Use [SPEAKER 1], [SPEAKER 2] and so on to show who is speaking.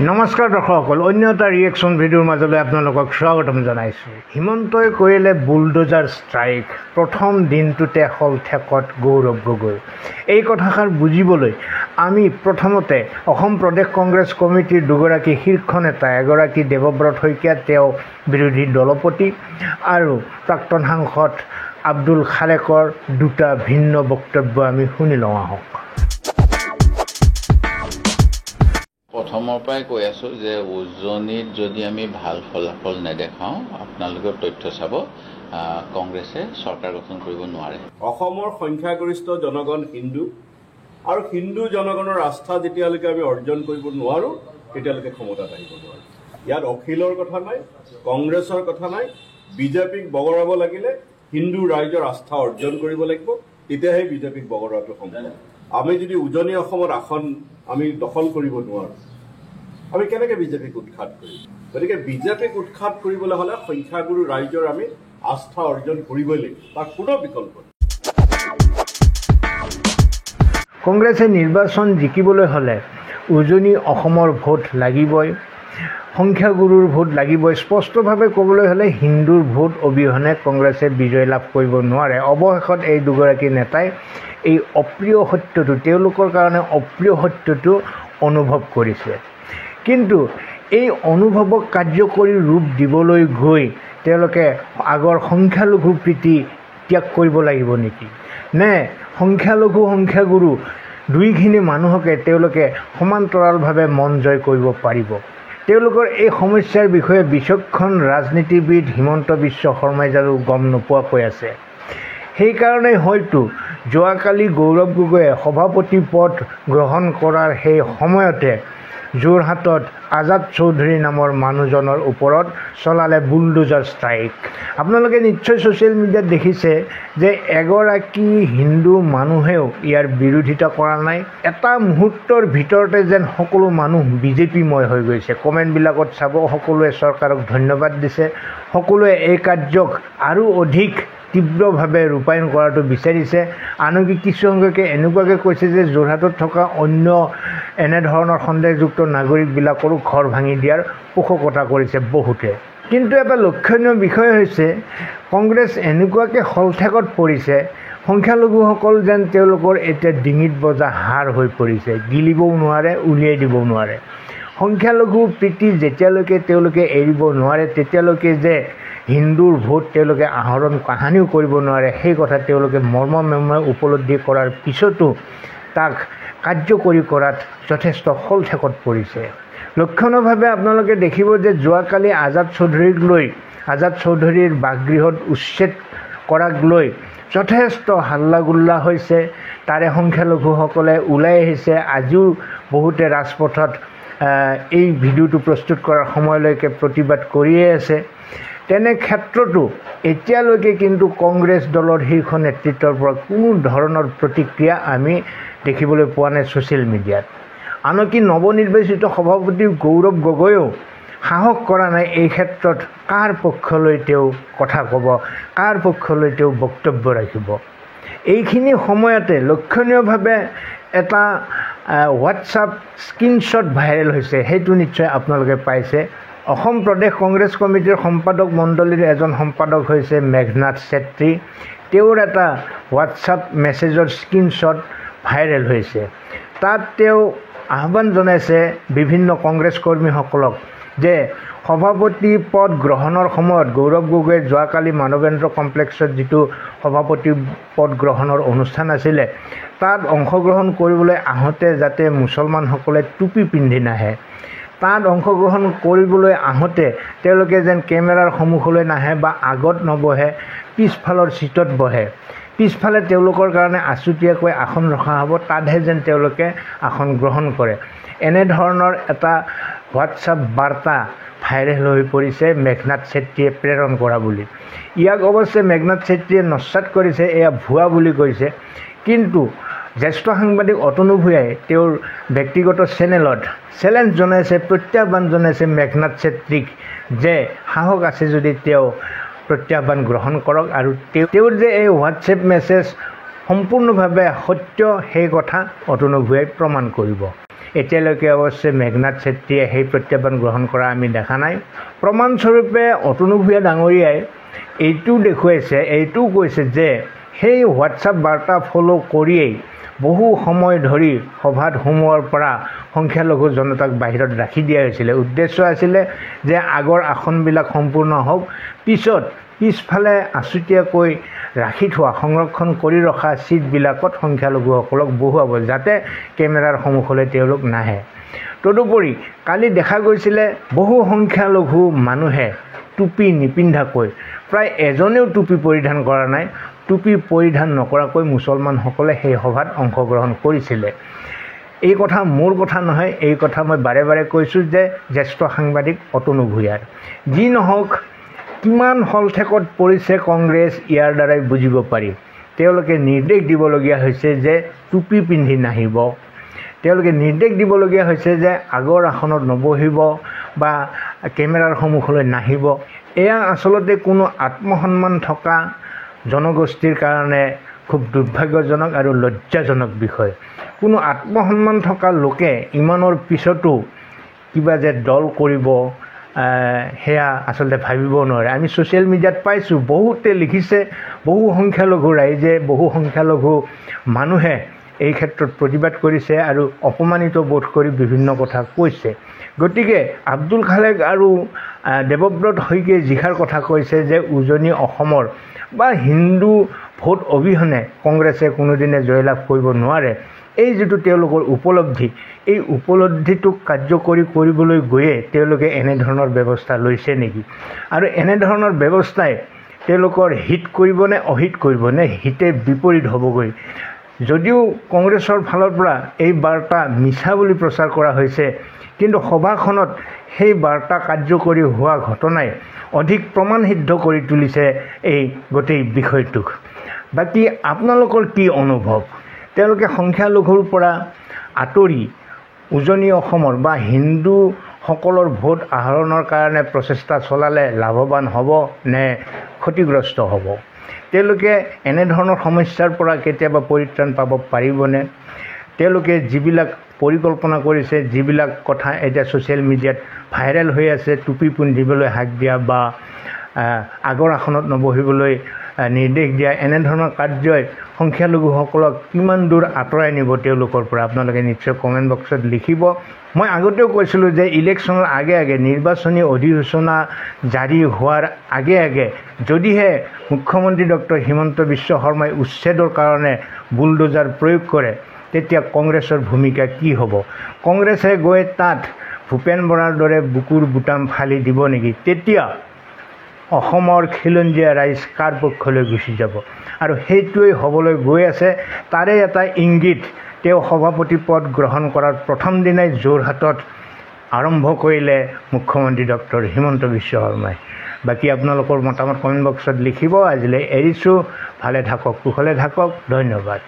[SPEAKER 1] নমস্কাৰ দৰ্শকসকল, অন্য এটা ৰিয়েকশ্যন ভিডিঅ'ৰ মাজলৈ আপোনালোকক স্বাগতম জনাইছোঁ। হিমন্তই কৰিলে বুলডোজাৰ ষ্ট্ৰাইক, প্ৰথম দিনটোতে হল ঠেকত গৌৰৱ গগৈ। এই কথাষাৰ বুজিবলৈ আমি প্ৰথমতে অসম প্ৰদেশ কংগ্ৰেছ কমিটিৰ দুগৰাকী শীৰ্ষ নেতা, এগৰাকী দেৱব্ৰত শইকীয়া, তেওঁ বিৰোধী দলপতি, আৰু প্ৰাক্তন সাংসদ আব্দুল খালেকৰ দুটা ভিন্ন বক্তব্য আমি শুনি লওঁ আহক।
[SPEAKER 2] প্ৰথমৰ পৰাই কৈ আছোঁ যে উজনিত যদি আমি ভাল ফলাফল নেদেখাওঁ, আপোনালোকে তথ্য চাব, কংগ্ৰেছে চৰকাৰ গঠন কৰিব নোৱাৰে।
[SPEAKER 3] অসমৰ সংখ্যাগৰিষ্ঠ জনগণ হিন্দু, আৰু হিন্দু জনগণৰ আস্থা যেতিয়ালৈকে আমি অৰ্জন কৰিব নোৱাৰোঁ তেতিয়ালৈকে ক্ষমতাত আহিব নোৱাৰোঁ। ইয়াত অখিলৰ কথা নাই, কংগ্ৰেছৰ কথা নাই। বিজেপিক বগৰাব লাগিলে হিন্দু ৰাইজৰ আস্থা অৰ্জন কৰিব লাগিব, তেতিয়াহে বিজেপিক বগৰোৱাটো সম্ভৱ। আমি যদি উজনি অসমত আসন আমি দখল কৰিব নোৱাৰোঁ, আমি কেনেকৈ বিজেপিক উৎখাত কৰিম? গতিকে বিজেপিক উৎখাত কৰিবলৈ হ'লে সংখ্যাগুৰু ৰাইজৰ আমি আস্থা অৰ্জন কৰিবই লাগিব, তাৰ কোনো বিকল্প নাই।
[SPEAKER 1] কংগ্ৰেছে নিৰ্বাচন জিকিবলৈ হ'লে উজনি অসমৰ ভোট লাগিবই, সংখ্যাগুৰুৰ ভোট লাগিবই। স্পষ্টভাৱে ক'বলৈ হ'লে হিন্দুৰ ভোট অবিহনে কংগ্ৰেছে বিজয় লাভ কৰিব নোৱাৰে। অৱশেষত এই দুগৰাকী নেতাই এই অপ্ৰিয় সত্যটো, তেওঁলোকৰ কাৰণে অপ্ৰিয় সত্যটো অনুভৱ কৰিছে। কিন্তু এই অনুভৱক কাৰ্যকৰী ৰূপ দিবলৈ গৈ তেওঁলোকে আগৰ সংখ্যালঘু প্ৰীতি ত্যাগ কৰিব লাগিব নেকি? নে সংখ্যালঘু সংখ্যাগুৰু দুইখিনি মানুহকে তেওঁলোকে সমান্তৰালভাৱে মন জয় কৰিব পাৰিব? তেওঁলোকৰ এই সমস্যাৰ বিষয়ে বিচক্ষণ ৰাজনীতিবিদ হিমন্ত বিশ্ব শৰ্মাই জানো গম নোপোৱাকৈ আছে? সেইকাৰণে হয়তো যোৱাকালি গৌৰৱ গগৈয়ে সভাপতি পদ গ্ৰহণ কৰাৰ সেই সময়তে যোৰহাটত আজাদ চৌধুৰী নামৰ মানুহজনৰ ওপৰত চলালে বুলডোজাৰ ষ্ট্ৰাইক। আপোনালোকে নিশ্চয় ছ'চিয়েল মিডিয়াত দেখিছে যে এগৰাকী হিন্দু মানুহেও ইয়াৰ বিৰোধিতা কৰা নাই। এটা মুহূৰ্তৰ ভিতৰতে যেন সকলো মানুহ বিজেপিময় হৈ গৈছে। কমেণ্টবিলাকত চাব, সকলোৱে চৰকাৰক ধন্যবাদ দিছে, সকলোৱে এই কাৰ্যক আৰু অধিক তীব্ৰভাৱে ৰূপায়ণ কৰাটো বিচাৰিছে। আনকি কিছুসংখ্যকে এনেকুৱাকৈ কৈছে যে যোৰহাটত থকা অন্য এনেধৰণৰ সন্দেহযুক্ত নাগৰিকবিলাকৰো ঘৰ ভাঙি দিয়াৰ পোষকতা কৰিছে বহুতে। কিন্তু এটা লক্ষণীয় বিষয় হৈছে কংগ্ৰেছ এনেকুৱাকৈ হলঠেকত পৰিছে, সংখ্যালঘুসকল যেন তেওঁলোকৰ এতিয়া ডিঙিত বজা হাড় হৈ পৰিছে, গিলিবও নোৱাৰে, উলিয়াই দিবও নোৱাৰে। সংখ্যালঘু প্ৰীতি যেতিয়ালৈকে তেওঁলোকে এৰিব নোৱাৰে, তেতিয়ালৈকে যে হিন্দুৰ ভোট তেওঁলোকে আহৰণ কাহানিও কৰিব নোৱাৰে, সেই কথা তেওঁলোকে মৰ্মমেমে উপলব্ধি কৰাৰ পিছতো তাক কাৰ্যকৰী কৰাত যথেষ্ট হলঠেকত পৰিছে। লক্ষণীয়ভাৱে আপোনালোকে দেখিব যে যোৱাকালি আজাদ চৌধুৰীৰ বাসগৃহত উচ্ছেদ কৰাক লৈ যথেষ্ট হাল্লাগোল্লা হৈছে। তাৰে সংখ্যালঘুসকলে ওলাই আহিছে। আজিও বহুতে ৰাজপথত এই ভিডিঅ'টো প্ৰস্তুত কৰাৰ সময়লৈকে প্ৰতিবাদ কৰিয়ে আছে। তেনে ক্ষেত্ৰতো এতিয়ালৈকে কিন্তু কংগ্ৰেছ দলৰ শীৰ্ষ নেতৃত্বৰ পৰা কোনো ধৰণৰ প্ৰতিক্ৰিয়া আমি দেখিবলৈ পোৱা নাই ছ'চিয়েল মিডিয়াত। আনকি নৱনিৰ্বাচিত সভাপতি গৌৰৱ গগৈয়েও সাহস কৰা নাই এই ক্ষেত্ৰত কাৰ পক্ষলৈ তেওঁ কথা ক'ব, কাৰ পক্ষলৈ তেওঁ বক্তব্য ৰাখিব। এইখিনি সময়তে লক্ষণীয়ভাৱে এটা হোৱাটছআপ স্ক্ৰীনশ্বট ভাইৰেল হৈছে, সেইটো নিশ্চয় আপোনালোকে পাইছে। অসম প্ৰদেশ কংগ্ৰেছ কমিটিৰ সম্পাদক মণ্ডলীৰ এজন সম্পাদক হৈছে মেঘনাথ চেত্ৰী। তেওঁৰ এটা হোৱাটছআপ মেছেজৰ স্ক্ৰীনশ্বট ভাইৰেল হৈছে। তাত তেওঁ আহ্বান জনাইছে বিভিন্ন কংগ্ৰেছ কৰ্মীসকলক যে সভাপতি পদ গ্ৰহণৰ সময়ত গৌৰৱ গগৈয়ে যোৱাকালি মানৱেন্দ্ৰ কমপ্লেক্সত যিটো সভাপতি পদ গ্ৰহণৰ অনুষ্ঠান আছিলে, তাত অংশগ্ৰহণ কৰিবলৈ আহোঁতে যাতে মুছলমানসকলে টুপি পিন্ধি নাহে, তাত অংশগ্ৰহণ কৰিবলৈ আহোঁতে তেওঁলোকে যেন কেমেৰাৰ সন্মুখলৈ নাহে বা আগত নবহে, পিছফালৰ ছিটত বহে। পিছফালে তেওঁলোকৰ কাৰণে আছুতীয়াকৈ আসন ৰখা হ'ব, তাতহে যেন তেওঁলোকে আসন গ্ৰহণ কৰে। এনেধৰণৰ এটা হোৱাটছআপ বাৰ্তা ভাইৰেল হৈ পৰিছে মেঘনাথ চেত্ৰীয়ে প্ৰেৰণ কৰা বুলি। ইয়াক অৱশ্যে মেঘনাথ চেত্ৰীয়ে নস্যাৎ কৰিছে, এয়া ভুৱা বুলি কৈছে। কিন্তু জ্যেষ্ঠ সাংবাদিক অতনু ভূঞাই তেওঁৰ ব্যক্তিগত চেনেলত চেলেঞ্জ জনাইছে, প্ৰত্যাহ্বান জনাইছে মেঘনাথ চেত্ৰীক যে সাহস আছে যদি তেওঁ প্ৰত্যাহ্বান গ্ৰহণ কৰক, আৰু তেওঁৰ যে এই হোৱাটছএপ মেছেজ সম্পূৰ্ণভাৱে সত্য সেই কথা অতনু ভূঞাই প্ৰমাণ কৰিব। এতিয়ালৈকে অৱশ্যে মেঘনাথ চেত্ৰীয়ে সেই প্ৰত্যাহ্বান গ্ৰহণ কৰা আমি দেখা নাই। প্ৰমাণস্বৰূপে অতনু ভূঞা ডাঙৰীয়াই এইটোও কৈছে যে সেই হোৱাটছআপ বাৰ্তা ফ'ল' কৰিয়েই বহু সময় ধৰি সভাত সোমোৱাৰ পৰা সংখ্যালঘু জনতাক বাহিৰত ৰাখি দিয়া হৈছিলে। উদ্দেশ্য আছিলে যে আগৰ আসনবিলাক সম্পূৰ্ণ হওক, পিছফালে আছুতীয়াকৈ ৰাখি থোৱা সংৰক্ষণ কৰি ৰখা ছিটবিলাকত সংখ্যালঘুসকলক বহুৱাব, যাতে কেমেৰাৰ সন্মুখলৈ তেওঁলোক নাহে। তদুপৰি কালি দেখা গৈছিলে বহু সংখ্যালঘু মানুহে টুপি নিপিন্ধাকৈ, প্ৰায় এজনেও টুপি পৰিধান কৰা নাই, টুপি পৰিধান নকৰাকৈ মুছলমানসকলে সেই সভাত অংশগ্ৰহণ কৰিছিলে। এই কথা মোৰ কথা নহয়, এই কথা মই বাৰে বাৰে কৈছোঁ যে জ্যেষ্ঠ সাংবাদিক অতনু ভূঞাৰ। যি নহওক, কিমান হলঠেকত পৰিছে কংগ্ৰেছ ইয়াৰ দ্বাৰাই বুজিব পাৰি। তেওঁলোকে নিৰ্দেশ দিবলগীয়া হৈছে যে টুপি পিন্ধি নাহিব, তেওঁলোকে নিৰ্দেশ দিবলগীয়া হৈছে যে আগৰ আসনত নবহিব বা কেমেৰাৰ সন্মুখলৈ নাহিব। এয়া আচলতে কোনো আত্মসন্মান থকা জনগোষ্ঠীৰ কাৰণে খুব দুৰ্ভাগ্যজনক আৰু লজ্জাজনক বিষয়। কোনো আত্মসন্মান থকা লোকে ইমানৰ পিছতো কিবা যে দল কৰিব, সেয়া আচলতে ভাবিব নোৱাৰে। আমি ছ'চিয়েল মিডিয়াত পাইছোঁ, বহুতে লিখিছে, বহু সংখ্যালঘু ৰাইজে, বহু সংখ্যালঘু মানুহে এই ক্ষেত্ৰত প্ৰতিবাদ কৰিছে আৰু অপমানিত বোধ কৰি বিভিন্ন কথা কৈছে। গতিকে আব্দুল খালেক আৰু দেৱব্ৰত শইকীয়াই যিষাৰ কথা কৈছে যে উজনি অসমৰ বা হিন্দু ভোট অবিহনে কংগ্ৰেছে কোনোদিনে জয়লাভ কৰিব নোৱাৰে, এই যিটো তেওঁলোকৰ উপলব্ধি, এই উপলব্ধিটোক কাৰ্যকৰী কৰিবলৈ গৈয়ে তেওঁলোকে এনেধৰণৰ ব্যৱস্থা লৈছে নেকি? আৰু এনেধৰণৰ ব্যৱস্থাই তেওঁলোকৰ হিত কৰিব নে অহিত কৰিব, নে হিতে বিপৰীত হ'বগৈ? যদিও কংগ্ৰেছৰ ফালৰ পৰা এই বাৰ্তা মিছা বুলি প্ৰচাৰ কৰা হৈছে, কিন্তু সভাখনত সেই বাৰ্তা কাৰ্যকৰী হোৱা ঘটনাই অধিক প্ৰমাণ সিদ্ধ কৰি তুলিছে এই গোটেই বিষয়টোক। বাকী আপোনালোকৰ কি অনুভৱ? তেওঁলোকে সংখ্যালঘুৰ পৰা আঁতৰি উজনি অসমৰ বা হিন্দুসকলৰ ভোট আহৰণৰ কাৰণে প্ৰচেষ্টা চলালে লাভৱান হ'ব নে ক্ষতিগ্ৰস্ত হ'ব? তেওঁলোকে এনেধৰণৰ সমস্যাৰ পৰা কেতিয়াবা পৰিত্ৰাণ পাব পাৰিবনে? তেওঁলোকে যিবিলাক পৰিকল্পনা কৰিছে, যিবিলাক কথা এতিয়া ছ'চিয়েল মিডিয়াত ভাইৰেল হৈ আছে, টুপি পিন্ধিবলৈ হাক দিয়া বা আগৰ আসনত নবহিবলৈ নিৰ্দেশ দিয়া, এনেধৰণৰ কাৰ্যই সংখ্যালঘুসকলক কিমান দূৰ আঁতৰাই নিব তেওঁলোকৰ পৰা? আপোনালোকে নিশ্চয় কমেণ্ট বক্সত লিখিব। মই আগতেও কৈছিলোঁ যে ইলেকশ্যনৰ আগে আগে, নিৰ্বাচনী অধিসূচনা জাৰি হোৱাৰ আগে আগে যদিহে মুখ্যমন্ত্ৰী ডক্টৰ হিমন্ত বিশ্ব শৰ্মাই উচ্ছেদৰ কাৰণে বুলডোজাৰ প্ৰয়োগ কৰে, তেতিয়া কংগ্ৰেছৰ ভূমিকা কি হ'ব? কংগ্ৰেছে গৈ তাত ভূপেন বৰাৰ দৰে বুকুৰ বুটাম ফালি দিব নেকি? তেতিয়া অসমৰ খিলঞ্জীয়া ৰাইজ কাৰ পক্ষলৈ গুচি যাব? আৰু সেইটোৱেই হ'বলৈ গৈ আছে। তাৰে এটা ইংগিত তেওঁ সভাপতি পদ গ্ৰহণ কৰাৰ প্ৰথম দিনাই যোৰহাটত আৰম্ভ কৰিলে মুখ্যমন্ত্ৰী ডক্টৰ হিমন্ত বিশ্ব শৰ্মাই। বাকী আপোনালোকৰ মতামত কমেণ্ট বক্সত লিখিব। আজিলৈ এৰিছোঁ। ভালে থাকক, কুশলে থাকক। ধন্যবাদ।